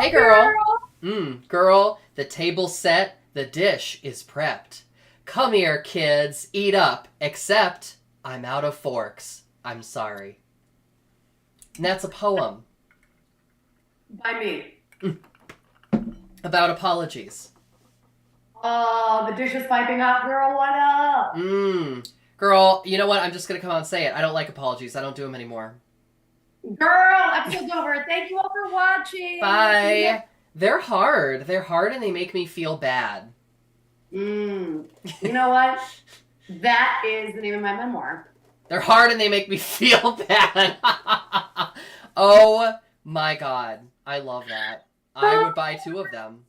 Hey, girl. Girl, the table's set, the dish is prepped. Come here, kids, eat up, except I'm out of forks. I'm sorry. And that's a poem By me. about apologies. Oh, the dish is piping up, girl. What up? Girl, you know what? I'm just gonna come out and say it. I don't like apologies. I don't do them anymore. Girl, episode's over. Thank you all for watching. See you Bye. They're hard. They're hard and they make me feel bad. You know what? That is the name of my memoir. They're hard and they make me feel bad. Oh my god. I love that. I would buy 2 of them.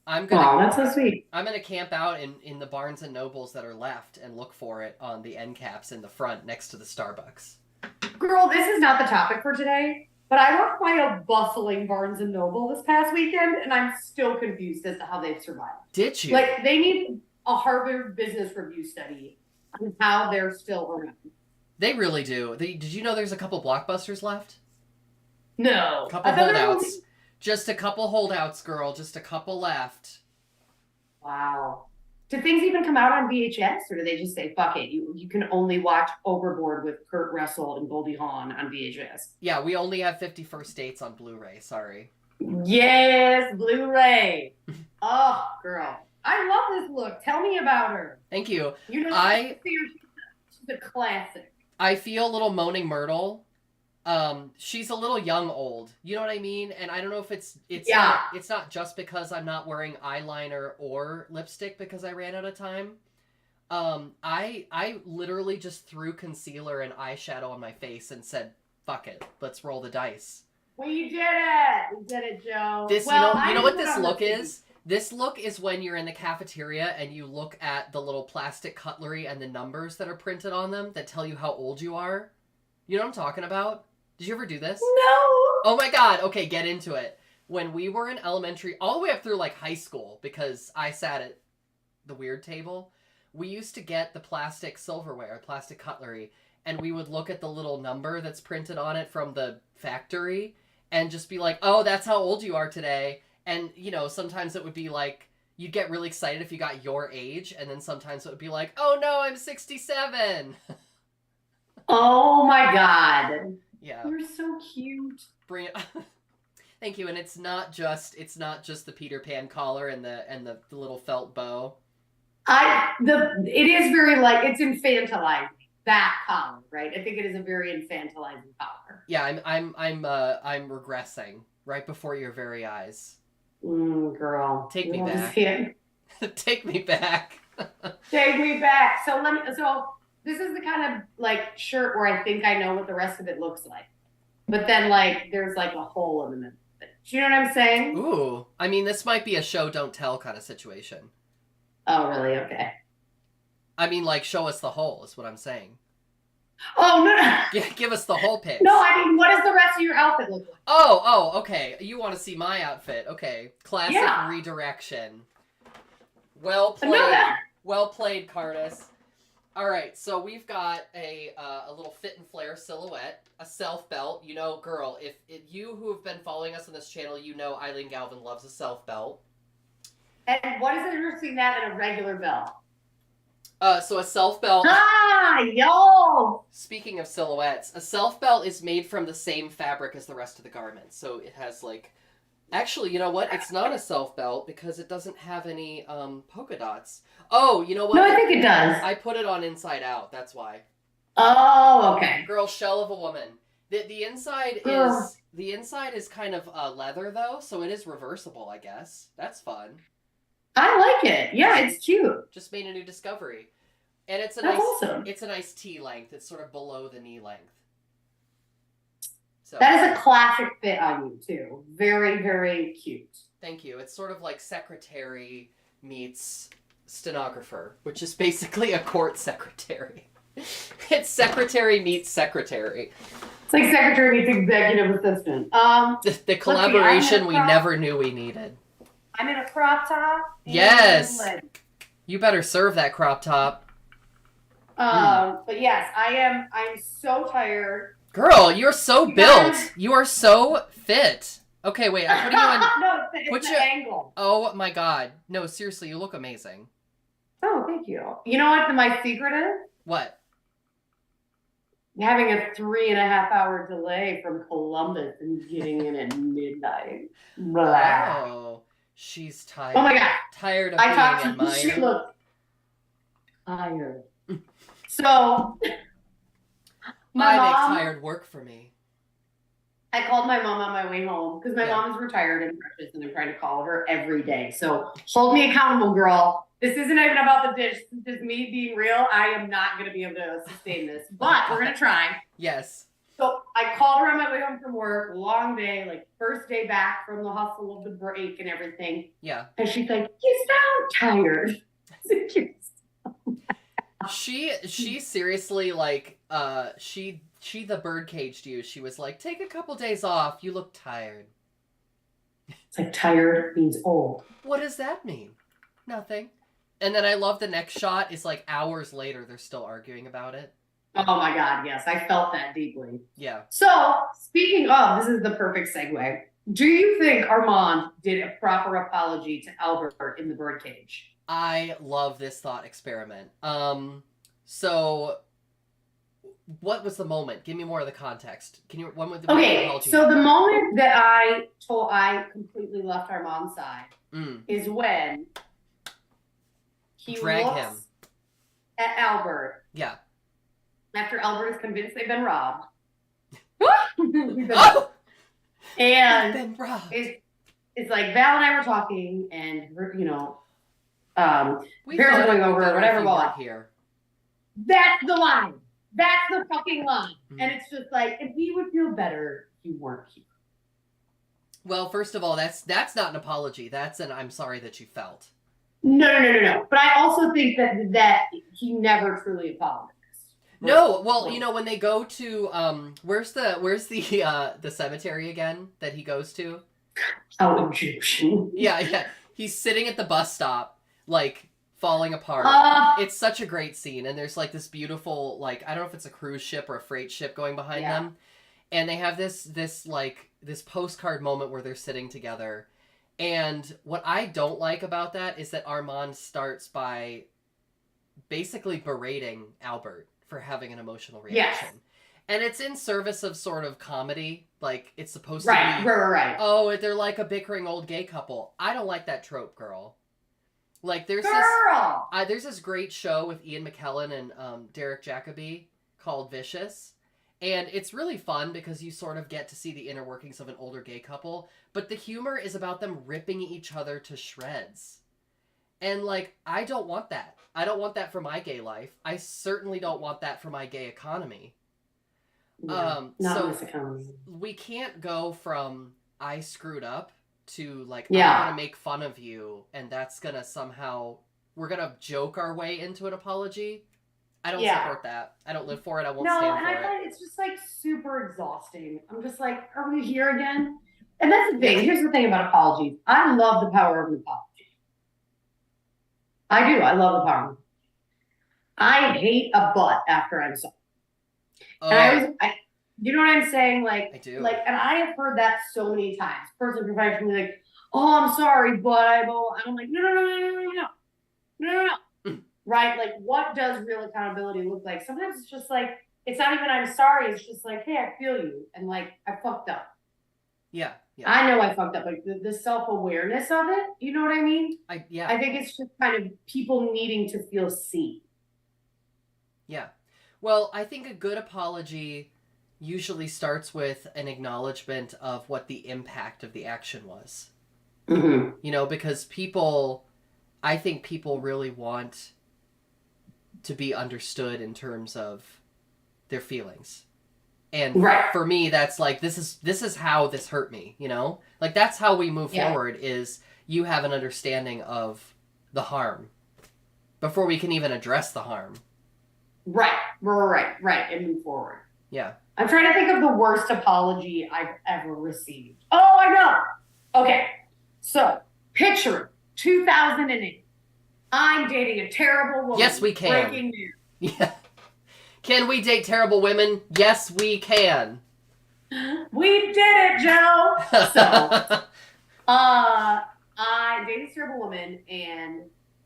That's so sweet. I'm gonna camp out in the Barnes and Nobles that are left and look for it on the end caps in the front next to the Starbucks. Girl, this is not the topic for today, but I worked by a bustling Barnes and Noble this past weekend, and I'm still confused as to how they've survived. Did you? Like, they need a Harvard Business Review study on how they're still around. They really do. Did you know there's a couple Blockbusters left? No. Couple holdouts. Just a couple holdouts, girl. Just a couple left. Wow. Do things even come out on VHS, or do they just say, fuck it, you can only watch Overboard with Kurt Russell and Goldie Hawn on VHS? Yeah, we only have 51st Dates on Blu-ray. Sorry. Yes, Blu-ray. Oh, girl. I love this look. Tell me about her. Thank you. You know, she's a classic. I feel a little Moaning Myrtle. She's a little young old. You know what I mean? And I don't know if it's not just because I'm not wearing eyeliner or lipstick because I ran out of time. I literally just threw concealer and eyeshadow on my face and said, "Fuck it, let's roll the dice." We did it. We did it, Joe. You know what this look is? This look is when you're in the cafeteria and you look at the little plastic cutlery and the numbers that are printed on them that tell you how old you are. You know what I'm talking about? Did you ever do this? No. Oh my god. Okay, get into it. When we were in elementary, all the way up through like high school, because I sat at the weird table, we used to get the plastic silverware, plastic cutlery, and we would look at the little number that's printed on it from the factory and just be like, oh, that's how old you are today. And, you know, sometimes it would be like, you'd get really excited if you got your age, and then sometimes it would be like, oh no, I'm 67. Oh my god. Yeah. You're so cute. Bring it. Thank you. And it's not just the Peter Pan collar and the little felt bow. It is very like it's infantilizing, that collar, right? I think it is a very infantilizing collar. Yeah, I'm regressing right before your very eyes. Girl. Take me back. Take me back. Take me back. So this is the kind of like shirt where I think I know what the rest of it looks like. But then like there's like a hole in the middle of it. Do you know what I'm saying? Ooh. I mean, this might be a show don't tell kind of situation. Oh, really? Okay. I mean, like, show us the hole is what I'm saying. Oh, no. Give us the whole pic. No, I mean, what does the rest of your outfit look like? Oh, okay. You want to see my outfit. Okay. Classic redirection. Well played. Well played, Cardis. All right, so we've got a little fit and flare silhouette, a self belt. You know, girl, if you who have been following us on this channel, you know Eileen Galvin loves a self belt. And what is it interesting that in a regular belt? So a self belt. Yo! Speaking of silhouettes, a self belt is made from the same fabric as the rest of the garment. So it has like, actually, you know what? It's not a self belt because it doesn't have any polka dots. Oh, you know what? No, I think it does. I put it on inside out. That's why. Oh, okay. Girl, shell of a woman. The inside is kind of leather though, so it is reversible. I guess that's fun. I like it. Yeah, it's cute. Just made a new discovery, and it's awesome. It's a nice T length. It's sort of below the knee length. So that is a classic fit on you too. Very, very cute. Thank you. It's sort of like secretary meets stenographer, which is basically a court secretary. It's secretary meets secretary. It's like secretary meets executive assistant. The collaboration we never knew we needed. I'm in a crop top. Yes. You better serve that crop top. But yes, I'm so tired. Girl, you're so built. You are so fit. Okay, wait. I'm putting you in. No, it's the angle. Oh my god. No, seriously, you look amazing. Oh, thank you. You know what my secret is? What? Having a 3.5 hour delay from Columbus and getting in at midnight. Blah. Oh, she's tired. Oh my god. Tired of I being talked in to Maya. she looked tired. So my mom make tired work for me. I called my mom on my way home because my Yeah. mom is retired and precious, and I'm trying to call her every day. So hold me accountable, girl. This isn't even about the dish. This is just me being real. I am not going to be able to sustain this, but we're going to try. Yes. So I called her on my way home from work, long day, like first day back from the hustle of the break and everything. Yeah. And she's like, "You sound tired." She seriously like she the bird caged you. She was like, take a couple days off. You look tired. It's like tired means old. What does that mean? Nothing. And then I love the next shot is like hours later they're still arguing about it. Oh my God, yes. I felt that deeply. Yeah. So, speaking of, this is the perfect segue. Do you think Armand did a proper apology to Albert in the birdcage? I love this thought experiment. So what was the moment? Give me more of the context. Can you when would the apology so the moment that I completely left Armand's side is when he drag looks him at Albert. Yeah. After Albert is convinced they've been robbed. Oh! And been robbed. It's like Val and I were talking, and you know, we parents are going over whatever. Here. That's the line. That's the fucking line. And it's just like, if we would feel better if you weren't here. Well, first of all, that's not an apology. That's an I'm sorry that you felt. No. But I also think that he never truly apologized. No, well, you know, when they go to where's the cemetery again that he goes to? Oh, Egyptian. Yeah. He's sitting at the bus stop, like falling apart. It's such a great scene, and there's like this beautiful, like, I don't know if it's a cruise ship or a freight ship going behind them, and they have this postcard moment where they're sitting together. And what I don't like about that is that Armand starts by basically berating Albert for having an emotional reaction. Yes. And it's in service of sort of comedy. Like, it's supposed to be... Right. Oh, they're like a bickering old gay couple. I don't like that trope, girl. Like, there's this great show with Ian McKellen and Derek Jacobi called Vicious. And it's really fun because you sort of get to see the inner workings of an older gay couple. But the humor is about them ripping each other to shreds. And, like, I don't want that. I don't want that for my gay life. I certainly don't want that for my gay economy. Not in this economy. We can't go from I screwed up to, like, I'm going to make fun of you, and that's going to somehow... We're going to joke our way into an apology. I don't support that. I don't live for it. I won't stand for it. No, and I find it's just, like, super exhausting. I'm just like, are we here again? And that's the thing. Here's the thing about apologies. I love the power of an apology. I do. I love the power. I hate a butt after I'm sorry. And you know what I'm saying? Like, I do. Like, and I have heard that so many times. Person professionally, like, oh, I'm sorry, but I'm like, no. Right? Like, what does real accountability look like? Sometimes it's just like, it's not even I'm sorry. It's just like, hey, I feel you. And like, I fucked up. Yeah. I know I fucked up. Like the self-awareness of it. You know what I mean? I think it's just kind of people needing to feel seen. Yeah. Well, I think a good apology usually starts with an acknowledgement of what the impact of the action was. Mm-hmm. You know, because I think people really want to be understood in terms of their feelings. And for me, that's like, this is how this hurt me, you know? Like, that's how we move forward, is you have an understanding of the harm before we can even address the harm. Right, and move forward. Yeah. I'm trying to think of the worst apology I've ever received. Oh, I know! Okay, so, picture 2008. I'm dating a terrible woman. Yes, we can. Breaking news. Yeah. Can we date terrible women? Yes, we can. We did it, Joe. So, I dated a terrible woman, and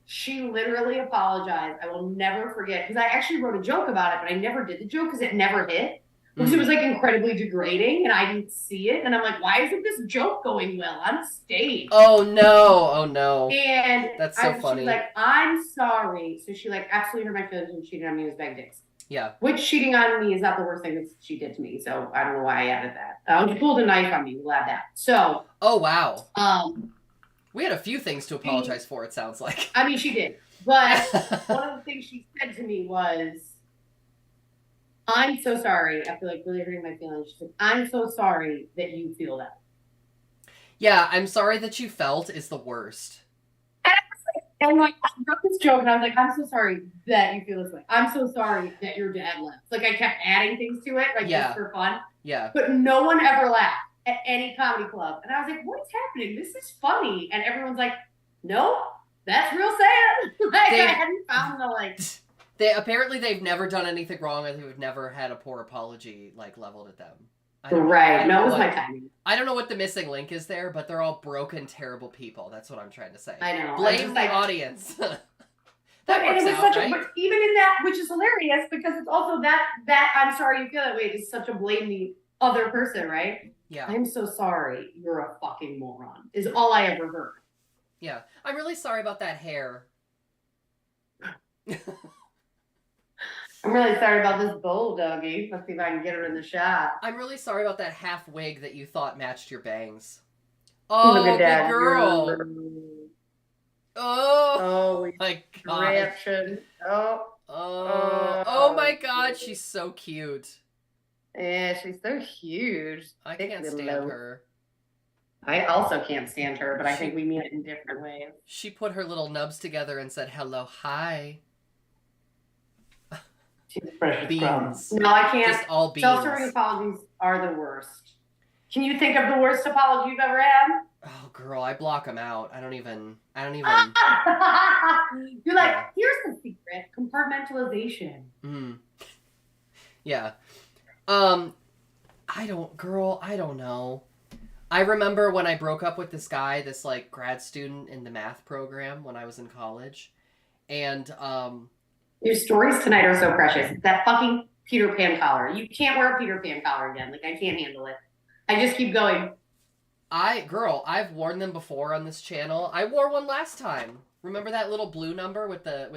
she literally apologized. I will never forget because I actually wrote a joke about it, but I never did the joke because it never hit. Because it was like incredibly degrading, and I didn't see it. And I'm like, why isn't this joke going well on stage? Oh no! Oh no! And That's so funny. She's like, I'm sorry. So she like absolutely hurt my feelings and cheated on me with bag dicks. Yeah. Which cheating on me is not the worst thing that she did to me. So I don't know why I added that. She pulled a knife on me. We'll add that. So. Oh wow. We had a few things to apologize for. It sounds like. I mean, she did. But one of the things she said to me was, "I'm so sorry." After like really hurting my feelings, she said, "I'm so sorry that you feel that." Yeah, I'm sorry that you felt is the worst. And like, I wrote this joke, and I was like, "I'm so sorry that you feel this way. I'm so sorry that your dad left." Like, I kept adding things to it, like just for fun. Yeah. But no one ever laughed at any comedy club, and I was like, "What's happening? This is funny." And everyone's like, "No, that's real sad." Like, I hadn't found the like. They've never done anything wrong, and they've never had a poor apology like leveled at them. Right. No, it was my timing. I don't know what the missing link is there, but they're all broken, terrible people. That's what I'm trying to say. I know. Blame the audience. But even in that, which is hilarious because it's also that I'm sorry you feel that way. It's such a blame the other person, right? Yeah. I'm so sorry. You're a fucking moron. Is all I ever heard. Yeah. I'm really sorry about that hair. I'm really sorry about this bowl, doggy. Let's see if I can get her in the shot. I'm really sorry about that half wig that you thought matched your bangs. Oh, look at that girl. Oh my god. Oh my god, she's so cute. Yeah, she's so huge. I can't stand her. I also can't stand her, but I think we mean it in different ways. She put her little nubs together and said, "Hello, hi." She's precious. Beans. No, I can't. Just all beans. Self-serving apologies are the worst. Can you think of the worst apology you've ever had? Oh, girl, I block them out. I don't even. You're like, here's the secret: compartmentalization. Yeah. I don't know. I remember when I broke up with this guy, this like grad student in the math program when I was in college, and your stories tonight are so precious. That fucking Peter Pan collar. You can't wear a Peter Pan collar again. Like, I can't handle it. I just keep going. I've worn them before on this channel. I wore one last time. Remember that little blue number with the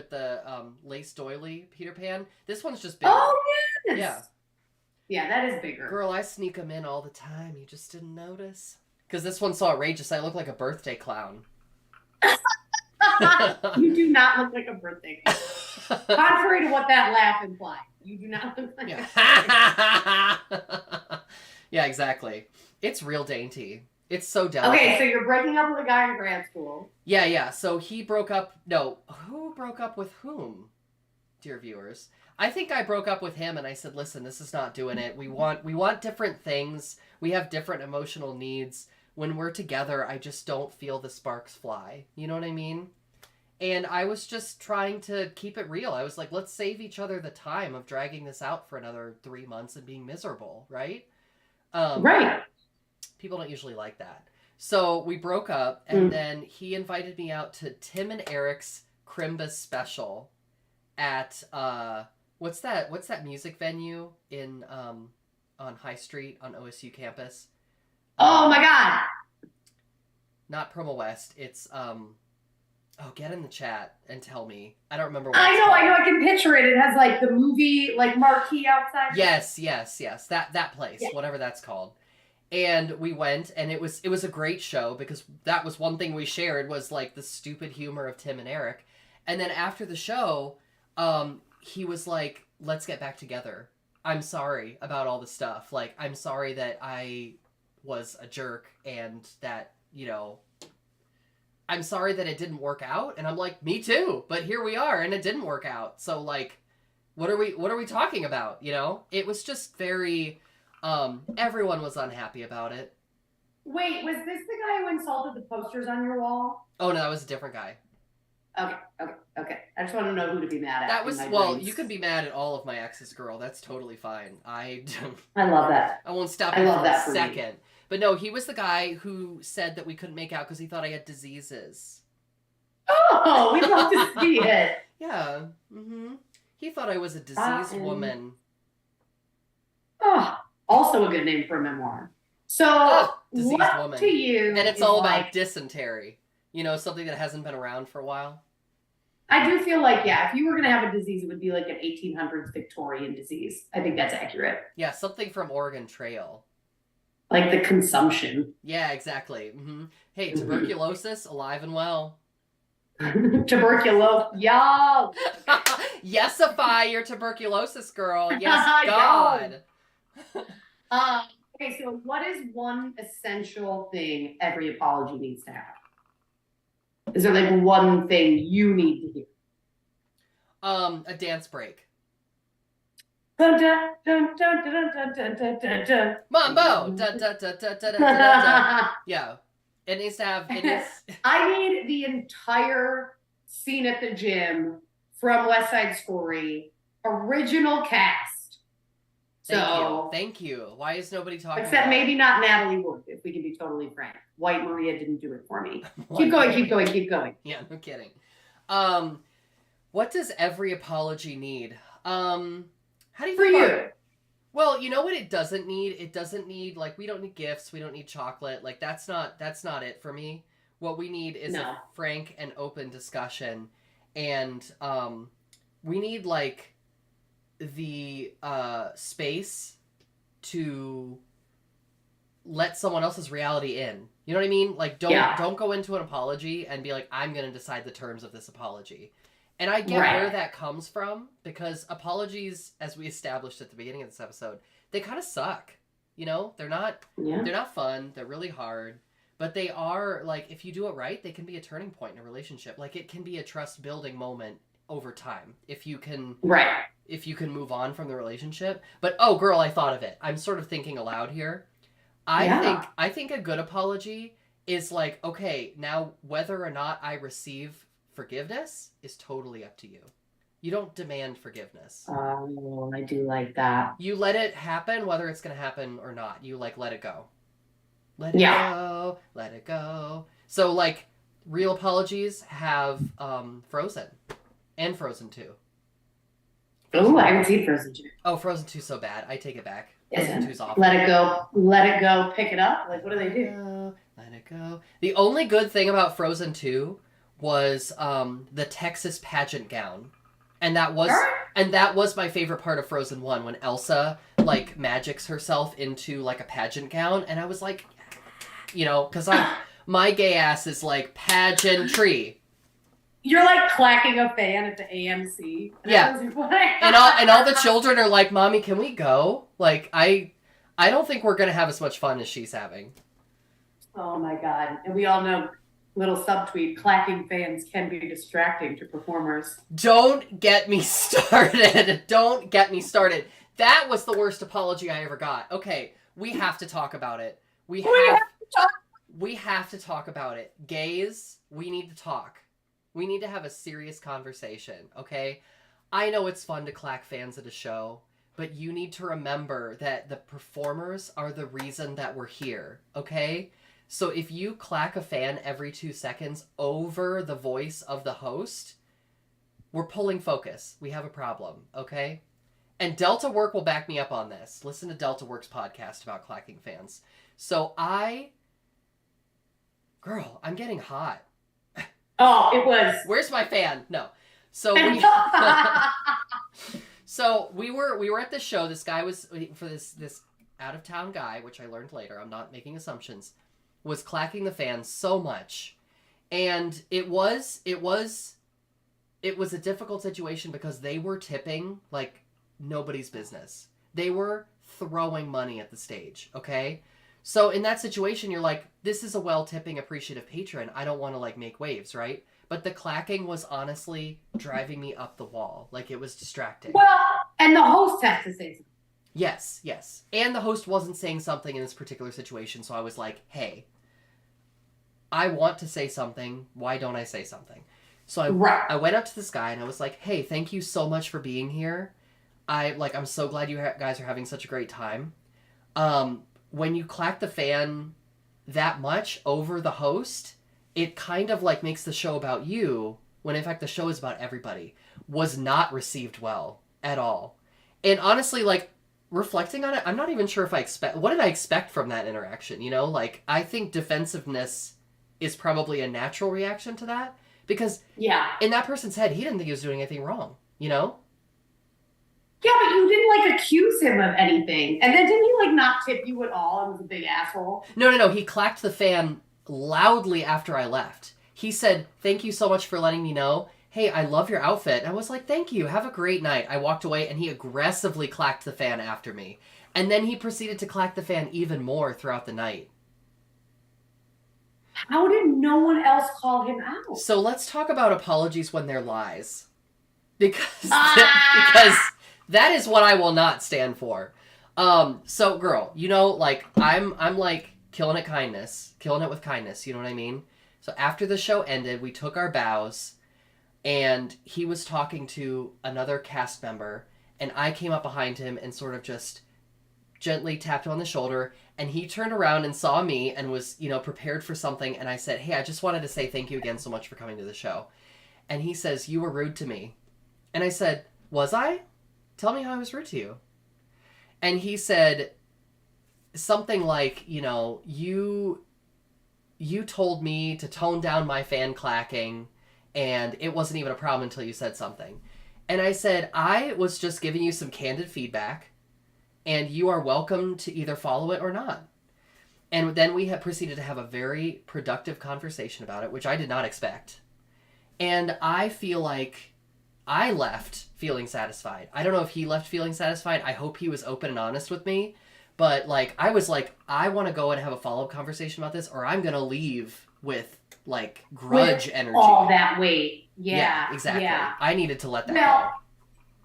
lace doily Peter Pan? This one's just bigger. Oh, yes. Yeah. Yeah, that is bigger. Girl, I sneak them in all the time. You just didn't notice. Because this one's so outrageous. I look like a birthday clown. You do not look like a birthday clown. Contrary to what that laugh implied. You do not look like a Yeah, exactly. It's real dainty. It's so delicate. Okay, so you're breaking up with a guy in grad school. Yeah. So he broke up. No, who broke up with whom? Dear viewers, I think I broke up with him, and I said, "Listen, this is not doing it. We want different things. We have different emotional needs. When we're together, I just don't feel the sparks fly. You know what I mean?" And I was just trying to keep it real. I was like, let's save each other the time of dragging this out for another 3 months and being miserable, right? Right. People don't usually like that. So we broke up, and then he invited me out to Tim and Eric's Crimbus special at, what's that music venue in, on High Street on OSU campus? Oh my God. Not Promo West. It's, oh, get in the chat and tell me. I don't remember what I know. I can picture it. It has like the movie, like marquee outside. Yes. That place, whatever that's called. And we went, and it was a great show because that was one thing we shared was like the stupid humor of Tim and Eric. And then after the show, he was like, "Let's get back together. I'm sorry about all the stuff. Like, I'm sorry that I was a jerk and that, you know, I'm sorry that it didn't work out." And I'm like, "Me too, but here we are, and it didn't work out. So like, what are we talking about? You know?" It was just very, everyone was unhappy about it. Wait, was this the guy who insulted the posters on your wall? Oh no, that was a different guy. Okay. I just want to know who to be mad at. That was, in my well, dreams. you can be mad at all of my exes, girl. That's totally fine. I love that. I won't stop I you love for that a for second. But no, he was the guy who said that we couldn't make out because he thought I had diseases. Oh, we'd love to see it. Yeah. He thought I was a diseased woman. Oh, also a good name for a memoir. So, diseased what woman. to you? And it's all about dysentery. You know, something that hasn't been around for a while. I do feel like, yeah, if you were going to have a disease, it would be like an 1800s Victorian disease. I think that's accurate. Yeah, something from Oregon Trail. Like the consumption. Yeah, exactly. Hey, tuberculosis, alive and well. Tuberculosis. Yo. Yesify your tuberculosis, girl. Yes, God. Okay, so what is one essential thing every apology needs to have? Is there like one thing you need to hear? A dance break. Dun, dun, dun, dun, dun, dun, dun, dun, dun, dun. Mambo. Yeah. It needs to have. I need the entire scene at the gym from West Side Story, original cast. Thank you. Why is nobody talking? Except maybe not Natalie Wood, if we can be totally frank. White Maria didn't do it for me. Keep going. Yeah, no kidding. What does every apology need? How do you feel about it? Well, you know what it doesn't need? It doesn't need, like, we don't need gifts, we don't need chocolate. Like, that's not it for me. What we need is a frank and open discussion. And we need, like, the space to let someone else's reality in. You know what I mean? Like, don't go into an apology and be like, I'm going to decide the terms of this apology. And I get where that comes from, because apologies, as we established at the beginning of this episode, they kind of suck. You know, they're not fun. They're really hard, but they are, like, if you do it right, they can be a turning point in a relationship. Like, it can be a trust building moment over time if you can move on from the relationship. But oh, girl, I thought of it. I'm sort of thinking aloud here. I think a good apology is like, okay, now whether or not I receive forgiveness is totally up to you. You don't demand forgiveness. Oh, I do like that. You let it happen, whether it's going to happen or not. You, like, let it go. Let it go. So, like, real apologies have Frozen and Frozen 2. Oh, I haven't seen Frozen 2. Oh, Frozen 2's so bad. I take it back. Frozen 2's awful. Let it go, pick it up. Like, what do they do? Let it go. The only good thing about Frozen 2 was the Texas pageant gown. And that was my favorite part of Frozen 1, when Elsa, like, magics herself into, like, a pageant gown. And I was like, you know, because my gay ass is like, pageantry. You're like clacking a fan at the AMC. And all the children are like, Mommy, can we go? Like, I don't think we're going to have as much fun as she's having. Oh, my God. And we all know, little subtweet, clacking fans can be distracting to performers. Don't get me started. Don't get me started. That was the worst apology I ever got. Okay, we have to talk about it. We have to talk about it. Gays, we need to talk. We need to have a serious conversation, okay? I know it's fun to clack fans at a show, but you need to remember that the performers are the reason that we're here, okay? So if you clack a fan every 2 seconds over the voice of the host, we're pulling focus. We have a problem, okay? And Delta Work will back me up on this. Listen to Delta Work's podcast about clacking fans. So Girl, I'm getting hot. Oh, it was. Where's my fan? No. So we were at this show. This guy was, for this out of town guy, which I learned later, I'm not making assumptions, was clacking the fans so much. And it was a difficult situation because they were tipping like nobody's business. They were throwing money at the stage, okay? So in that situation, you're like, this is a well-tipping, appreciative patron. I don't want to, like, make waves, right? But the clacking was honestly driving me up the wall. Like, it was distracting. Well, and the host has to say something. Yes. And the host wasn't saying something in this particular situation, so I was like, hey, I want to say something. Why don't I say something? So Right. I went up to this guy and I was like, "Hey, thank you so much for being here. I'm so glad you guys are having such a great time. When you clack the fan that much over the host, it kind of like makes the show about you when in fact the show is about everybody. Was not received well at all. And honestly, like reflecting on it, I'm not even sure if I expect what did I expect from that interaction, you know? Like I think defensiveness is probably a natural reaction to that because Yeah. in that person's head, he didn't think he was doing anything wrong, you know? Yeah, but you didn't like accuse him of anything. And then didn't he like not tip you at all and was a big asshole? No. He clacked the fan loudly after I left. He said, "Thank you so much for letting me know. Hey, I love your outfit." And I was like, "Thank you. Have a great night." I walked away and he aggressively clacked the fan after me. And then he proceeded to clack the fan even more throughout the night. How did no one else call him out? So let's talk about apologies when they're lies. Because because Ah! that is what I will not stand for. So girl, you know, like I'm like killing it with kindness, you know what I mean? So after the show ended, we took our bows and he was talking to another cast member and I came up behind him and sort of just gently tapped him on the shoulder and he turned around and saw me and was, you know, prepared for something and I said, "Hey, I just wanted to say thank you again so much for coming to the show." And he says, "You were rude to me." And I said, "Was I? Tell me how I was rude to you." And he said something like, you know, you told me to tone down my fan clacking and it wasn't even a problem until you said something. And I said, "I was just giving you some candid feedback and you are welcome to either follow it or not." And then we had proceeded to have a very productive conversation about it, which I did not expect. And I feel like I left feeling satisfied. I don't know if he left feeling satisfied. I hope he was open and honest with me. But like I was like, I want to go and have a follow-up conversation about this or I'm going to leave with like grudge With energy. all that weight. Yeah. Exactly. Yeah. I needed to let that Well,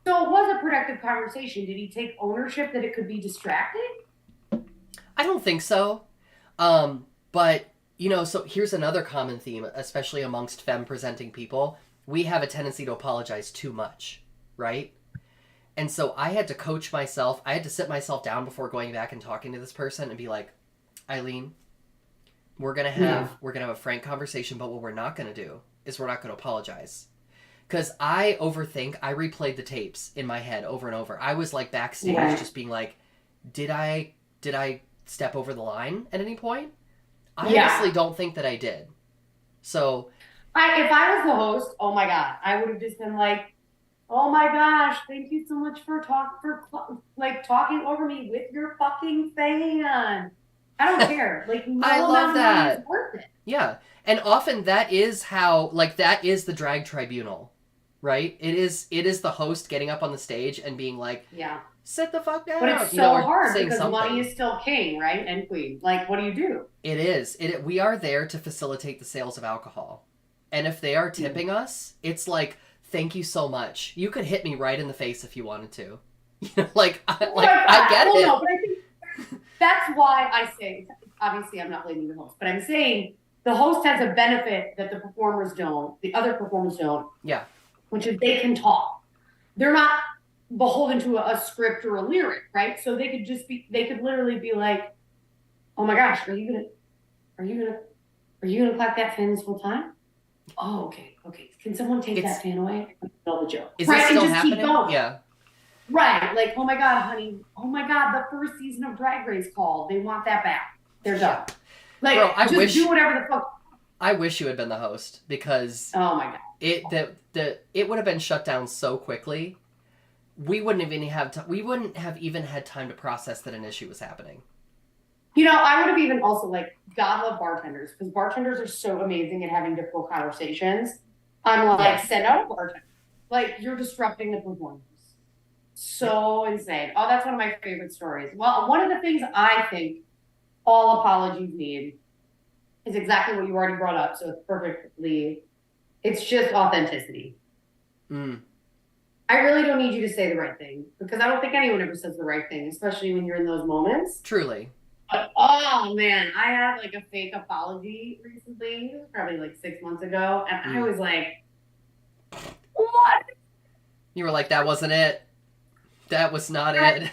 go. so it was a productive conversation. Did he take ownership that it could be distracting? I don't think so. But you know, so here's another common theme, especially amongst femme presenting people. We have a tendency to apologize too much, right? And so I had to coach myself. I had to sit myself down before going back and talking to this person and be like, "Eileen, we're gonna have a frank conversation, but what we're not gonna do is we're not gonna apologize." Because I overthink. I replayed the tapes in my head over and over. I was like backstage, just being like, "Did I step over the line at any point?" I honestly don't think that I did. So If I was the host, oh my god, I would have just been like, "Oh my gosh, thank you so much for talking over me with your fucking fan." I don't care. Like no I love amount of money that. is worth it. Yeah. And often that is how like that is the drag tribunal, right? It is the host getting up on the stage and being like, Yeah. "Sit the fuck down." But it's you know, so or hard saying because something. money is still king, right? And queen. Like, what do you do? It is. We are there to facilitate the sales of alcohol. And if they are tipping us, it's like, "Thank you so much. You could hit me right in the face if you wanted to." You know, I get it. No, but I think that's why I say, obviously I'm not blaming the host, but I'm saying the host has a benefit that the performers don't, the other performers don't. Yeah. Which is they can talk. They're not beholden to a script or a lyric, right? So they could literally be like, "Oh my gosh, are you gonna clap that fan this whole time? Oh, okay. Can someone take that fan away? Tell the joke." Is right? this still and just happening? keep going. Yeah. Right. Like, "Oh my god, honey. Oh my god, the first season of Drag Race called. They want that back. They're done." Like, Girl, do whatever the fuck. I wish you had been the host because oh my god, it would have been shut down so quickly. We wouldn't have even had time to process that an issue was happening. You know, I would have even also like, God love bartenders because bartenders are so amazing at having difficult conversations. I'm like, send out a bartender. Like, you're disrupting the performance. So insane. Oh, that's one of my favorite stories. Well, one of the things I think all apologies need is exactly what you already brought up. So it's just authenticity. I really don't need you to say the right thing because I don't think anyone ever says the right thing, especially when you're in those moments. Truly. But, oh man, I had like a fake apology recently, probably like 6 months ago. And I was like, What? You were like, that wasn't it. That was not it.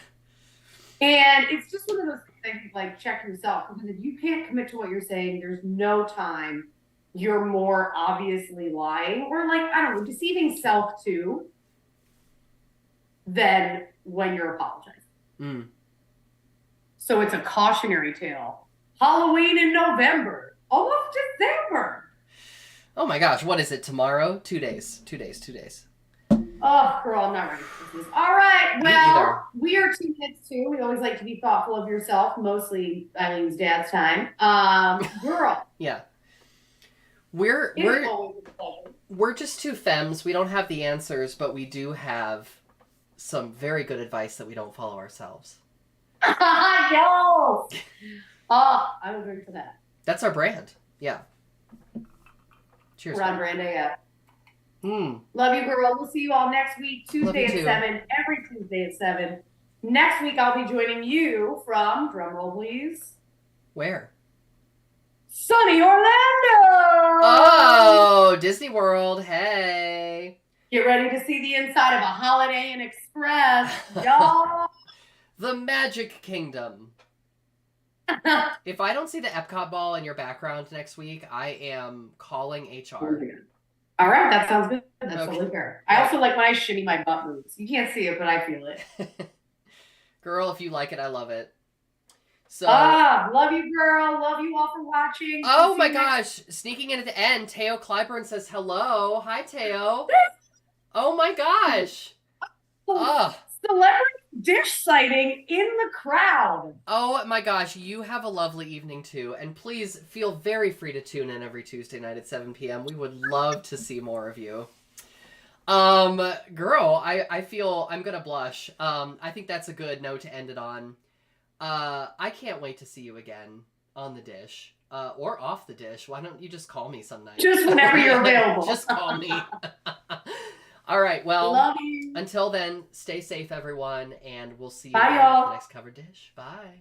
And it's just one of those things like check yourself because if you can't commit to what you're saying, there's no time you're more obviously lying or like, I don't know, deceiving self too than when you're apologizing. Mm. So it's a cautionary tale. Halloween in November, almost December. Oh my gosh, what is it tomorrow? 2 days. 2 days. 2 days. Oh, girl, I'm not ready for this. All right, well, we are 2 minutes too. We always like to be thoughtful of yourself, mostly Eileen's dad's time. Girl. Yeah. We're just two femmes. We don't have the answers, but we do have some very good advice that we don't follow ourselves. Yo! Oh, I would drink for that. That's our brand. Yeah. Cheers. We're on brand AF. Mm. Love you, girl. We'll see you all next week, Tuesday at 7, every Tuesday at 7. Next week, I'll be joining you from, drumroll please. Where? Sunny Orlando! Oh, Disney World. Hey. Get ready to see the inside of a Holiday Inn Express, y'all. The Magic Kingdom. If I don't see the Epcot ball in your background next week, I am calling HR. All right, that sounds good. That's totally fair. I also like when I shimmy my butt moves. You can't see it, but I feel it. Girl, if you like it, I love it. So, love you, girl. Love you all for watching. Oh my gosh. Sneaking in at the end, Teo Clyburn says hello. Hi, Teo. Oh my gosh. Celebrity dish sighting in the crowd. Oh my gosh, you have a lovely evening too. And please feel very free to tune in every Tuesday night at 7 p.m. We would love to see more of you. Girl, I feel I'm gonna blush. I think that's a good note to end it on. I can't wait to see you again on the dish. Or off the dish. Why don't you just call me some night? Just whenever you're available. Just call me. All right, well, love you. Until then, stay safe, everyone, and we'll see you Bye, in y'all. the next covered dish. Bye.